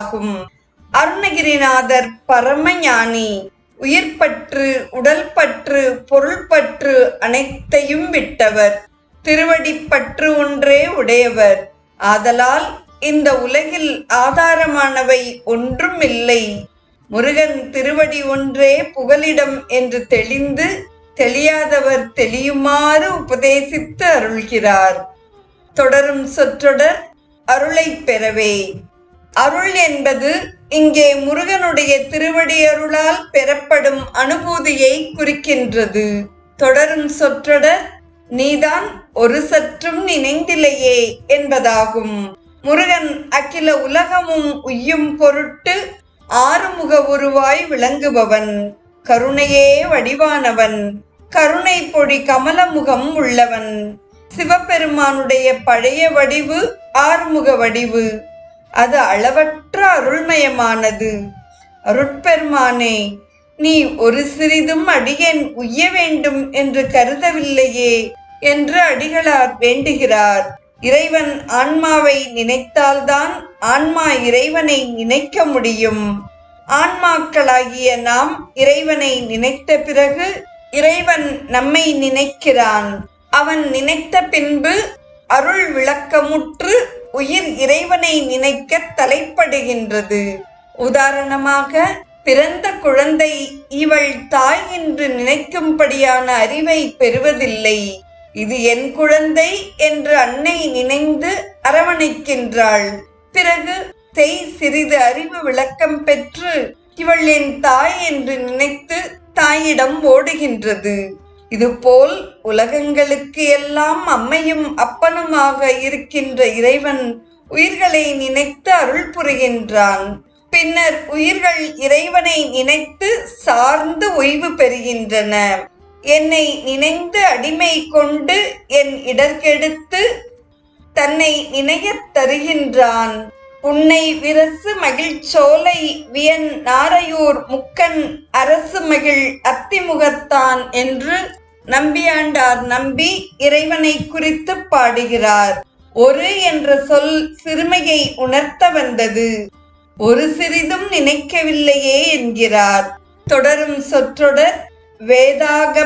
ஆகும். அருணகிரிநாதர் பரமஞானி. உயிர்பற்று, உடல் பற்று, பொருள் பற்று அனைத்தையும் விட்டவர். திருவடிப்பற்று ஒன்றே உடையவர். ஆதலால் இந்த உலகில் ஆதாரமானவை ஒன்றும் இல்லை. முருகன் திருவடி ஒன்றே புகலிடம் என்று தெளிந்து தெளியாதவர் தெளியுமாறு உபதேசித்து அருள்கிறார். தொடரும் சொற்றொடர் அருளை பெறவே. அருள் என்பது இங்கே முருகனுடைய திருவடி அருளால் பெறப்படும் அனுபூதியை குறிக்கின்றது. தொடரும் சொற்றொடர் நீதான் ஒரு சற்றும் நினைந்திலையே என்பதாகும். முருகன் அகில உலகமும் உய்யும் பொருட்டு ஆறுமுக உருவாய் விளங்குபவன். கருணையே வடிவானவன். கருணை பொடி கமலமுகம் உள்ளவன். சிவபெருமானுடைய பழைய வடிவு ஆறுமுக வடிவு. அது அளவற்ற அருள்மயமானது. அருட்பெருமானே, நீ ஒரு சிறிதும் அடியேன் உய்ய வேண்டும் என்று கருதவில்லையே என்று அடிகளார் வேண்டுகிறார். இறைவன் ஆன்மாவை நினைத்தால்தான் ஆன்மா இறைவனை நினைக்க முடியும். ஆன்மாக்களாகிய நாம் இறைவனை நினைத்த பிறகு இறைவன் நம்மை நினைக்கிறான். அவன் நினைத்த பின்பு அருள் விளக்கமுற்று உயிர் இறைவனை நினைக்க தலைப்படுகின்றது. உதாரணமாக, பிறந்த குழந்தை இவள் தாய் என்று நினைக்கும்படியான அறிவை பெறுவதில்லை. இது என் குழந்தை என்று அன்னை நினைந்து அரவணைக்கின்றாள். பிறகு சிறிது அறிவு விளக்கம் பெற்று இவள் என் தாய் என்று நினைத்து தாயிடம் ஓடுகின்றது. இதுபோல் உலகங்களுக்கு எல்லாம் அம்மையும் அப்பனுமாக இருக்கின்ற இறைவன் உயிர்களை நினைத்து அருள் புரிகின்றான். பின்னர் உயிர்கள் இறைவனை நினைத்து சார்ந்து ஓய்வு பெறுகின்றன. என்னை நினைந்து அடிமை கொண்டு என் இடர்கெடுத்து தன்னை நினையத் தருகின்றான். உன்னை விரசு மகிழ்ச்சோலை வியன் நாரையூர் முக்கன் அரசு மகிழ் அத்திமுகத்தான் என்று நம்பியாண்டார் நம்பி இறைவனை குறித்து பாடுகிறார். ஒரு என்ற சொல் சிறுமையை உணர்த்த வந்தது. ஒரு சிறிதும் நினைக்கவில்லையே என்கிறார். தொடரும் சொற்றொடர் வேதாகம